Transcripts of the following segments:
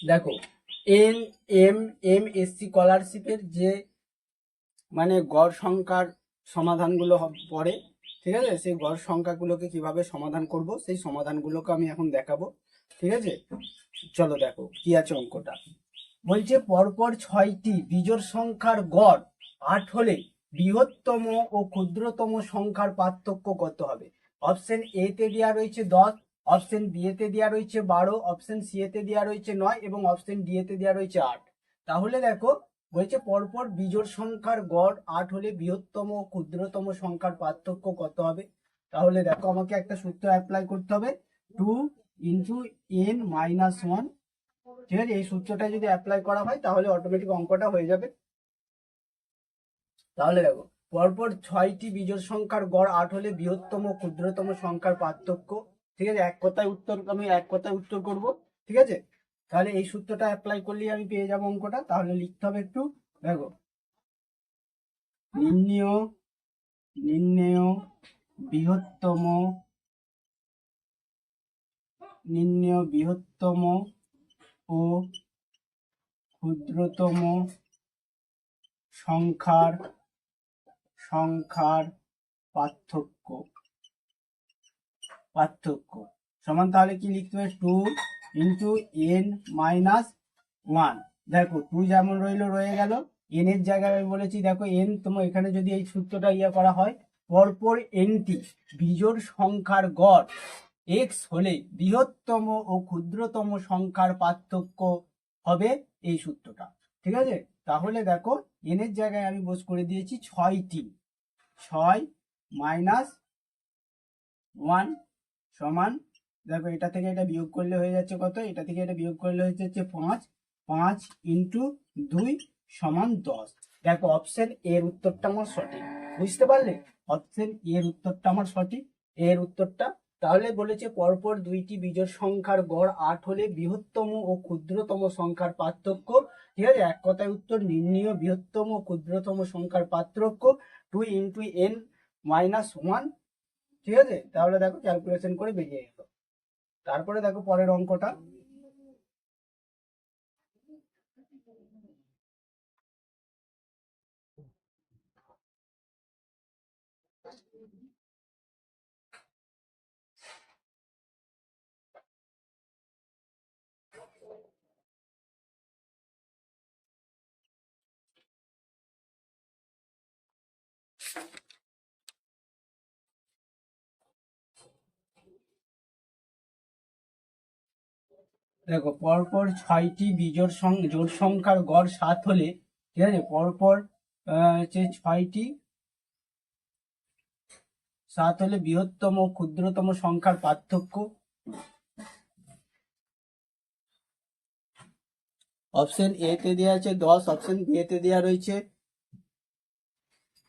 দেখো এমএসসি স্কলারশিপের যে মানে গড় সংখ্যার সমাধানগুলো পড়ে, ঠিক আছে, সেই গড় সংখ্যাগুলোকে কিভাবে সমাধান করব সেই সমাধানগুলোকে আমি এখন দেখাবো। ঠিক আছে, চলো দেখো কি আছে অঙ্কটা। বলছে পরপর 6টি বিজোড় সংখ্যার গড় 8 হলে বৃহত্তম ও ক্ষুদ্রতম সংখ্যার পার্থক্য কত হবে? অপশন এ তে দেওয়া রয়েছে 10, অপশন বি তে দেওয়া রয়েছে 12, অপশন সি তে দেওয়া রয়েছে 9 এবং অপশন ডি তে দেওয়া রয়েছে 8। তাহলে দেখো বলছে পরপর বিজোড় সংখ্যার গড় 8 হলে বৃহত্তম ও ক্ষুদ্রতম সংখ্যার পার্থক্য কত হবে? তাহলে দেখো আমাকে একটা সূত্র অ্যাপ্লাই করতে হবে, 2 ইন্টু n মাইনাস 1। ঠিক আছে, এই সূত্রটা যদি অ্যাপ্লাই করা হয় তাহলে অটোমেটিক অঙ্কটা হয়ে যাবে। তাহলে দেখো পরপর 6টি বিজোড় সংখ্যার গড় 8 হলে বৃহত্তম ও ক্ষুদ্রতম সংখ্যার পার্থক্য। ঠিক আছে, আমি এক কথায় উত্তর করব। ঠিক আছে, তাহলে এই সূত্রটা অ্যাপ্লাই করলেই আমি পেয়ে যাবো অঙ্কটা। তাহলে লিখতে হবে একটু, দেখো নির্ণেয় বৃহত্তম ও ক্ষুদ্রতম সংখ্যার পার্থক্য সমান, তাহলে কি লিখতে হবে, 2 ইন্টু n মাইনাস 1। দেখো 2 যেমন রয়ে গেল, n এর জায়গায় আমি বলেছি দেখো n, তোমার এখানে যদি এই সূত্রটা করা হয়, পরপর nটি বিজোড় সংখ্যার গড় x হলে বৃহত্তম ও ক্ষুদ্রতম সংখ্যার পার্থক্য হবে এই সূত্রটা। ঠিক আছে, তাহলে দেখো n এর জায়গায় আমি বস করে দিয়েছি 6টি, 6 মাইনাস 1 সমান, দেখো এটা থেকে এটা বিয়োগ করলে হয়ে যাচ্ছে কত, এটা থেকে এটা বিয়োগ করলে হয়ে যাচ্ছে 5, 5 ইন্টু 2 সমান 10। দেখো অপশন এর উত্তরটা আমার সঠিক, বুঝতে পারলে? অপশন এর উত্তরটা আমার সঠিক, এর উত্তরটা। তাহলে বলেছে পরপর 2টি বিজোড় সংখ্যার গড় 8 হলে বৃহত্তম ও ক্ষুদ্রতম সংখ্যার পার্থক্য। ঠিক আছে, এক কথায় উত্তর নির্ণেয় বৃহত্তম ও ক্ষুদ্রতম সংখ্যার পার্থক্য 2 ইন্টু n মাইনাস 1। ঠিক আছে, তাহলে দেখো ক্যালকুলেশন করে বেরিয়ে গেল। তারপরে দেখো পরের অঙ্কটা। দেখো পরপর 6টি জোড় সংখ্যার গড় 7 হলে, ঠিক আছে, পরপর হচ্ছে 6টি 7 হলে বৃহত্তম ও ক্ষুদ্রতম সংখ্যার পার্থক্য। অপশন এ তে দেওয়া আছে 10, অপশন বি তে দেওয়া রয়েছে,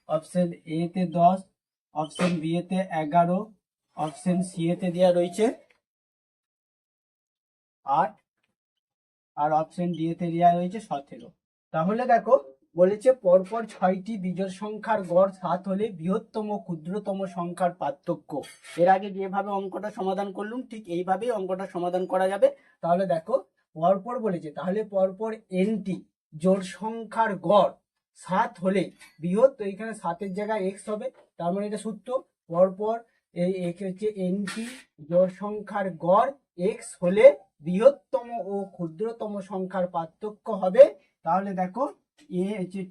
অপশন এ তে 10, অপশন বি তে 11, অপশন সি তে দেওয়া রয়েছে 8 আর অপশন ডি তে দেওয়া রয়েছে 17। তাহলে দেখো বলেছে পরপর 6টি বিজোড় সংখ্যার গড় 7 হলে বৃহত্তম ক্ষুদ্রতম সংখ্যার পার্থক্য। এর আগে যেভাবে অঙ্কটা সমাধান করলাম ঠিক এইভাবেই অঙ্কটা সমাধান করা যাবে। তাহলে দেখো পরপর বলেছে, তাহলে পরপর এনটি জোড় সংখ্যার গড় 7 হলে বৃহৎ, তো এখানে 7-এর জায়গায় x হবে, তার মানে এটা সূত্র, পরপর এই হচ্ছে এনটি জোড় সংখ্যার গড় x হলে বৃহত্তম ও ক্ষুদ্রতম সংখ্যার পার্থক্য হবে। তাহলে দেখো এ হচ্ছে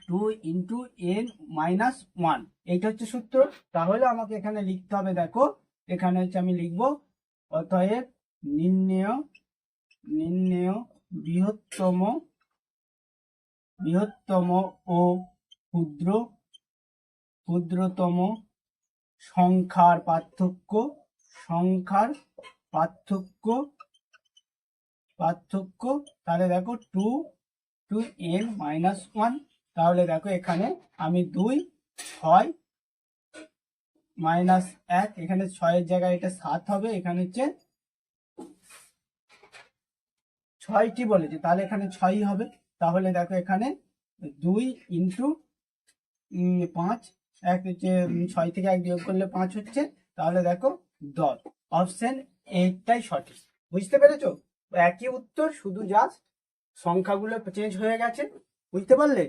2 ইন্টু n মাইনাস 1, এইটা হচ্ছে সূত্র। তাহলে আমাকে এখানে লিখতে হবে, দেখো এখানে হচ্ছে আমি লিখবো অতএব নির্ণেয় বৃহত্তম ও ক্ষুদ্রতম সংখ্যার পার্থক্য। তাহলে দেখো 2 n মাইনাস 1। তাহলে দেখো এখানে আমি 2, 6 মাইনাস 1, এখানে 6-এর জায়গায় এটা 7 হবে, এখানে হচ্ছে 6টি বলেছে, তাহলে এখানে 6 হবে। তাহলে দেখো এখানে 2 ইন্টু 5, 1 হচ্ছে 6 থেকে 1 বিয়োগ করলে 5 হচ্ছে। তাহলে দেখো 10। অপশন এইটাই সঠিক। বুঝতে পেরেছো? একই উত্তর, শুধু জাস্ট সংখ্যাগুলো চেঞ্জ হয়ে গেছে। বুঝতে পারলে?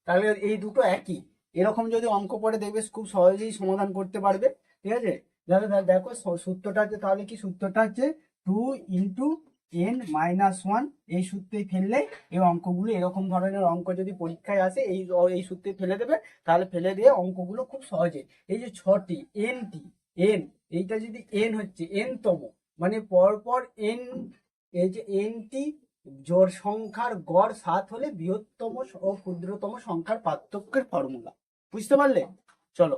তাহলে এই দুটো একই। এরকম যদি অঙ্ক পড়ে দেখবে খুব সহজেই সমাধান করতে পারবে। ঠিক আছে? তাহলে দেখো সূত্রটা হচ্ছে, তাহলে কি সূত্রটা হচ্ছে 2 × n−1। এই সূত্রে ফেললে এই অঙ্কগুলো, এরকম ধরনের অঙ্ক যদি পরীক্ষায় আসে, এই সূত্রে ফেলে দেবে। তাহলে ফেলে দিয়ে অঙ্কগুলো খুব সহজে, এই যে 6টি এন, এইটা যদি এন হচ্ছে তম, মানে পরপর এন, এই যে এনটি জোড় সংখ্যার গড় 7 হলে বৃহত্তম ও ক্ষুদ্রতম সংখ্যার পার্থক্যের ফর্মুলা। বুঝতে পারলে? চলো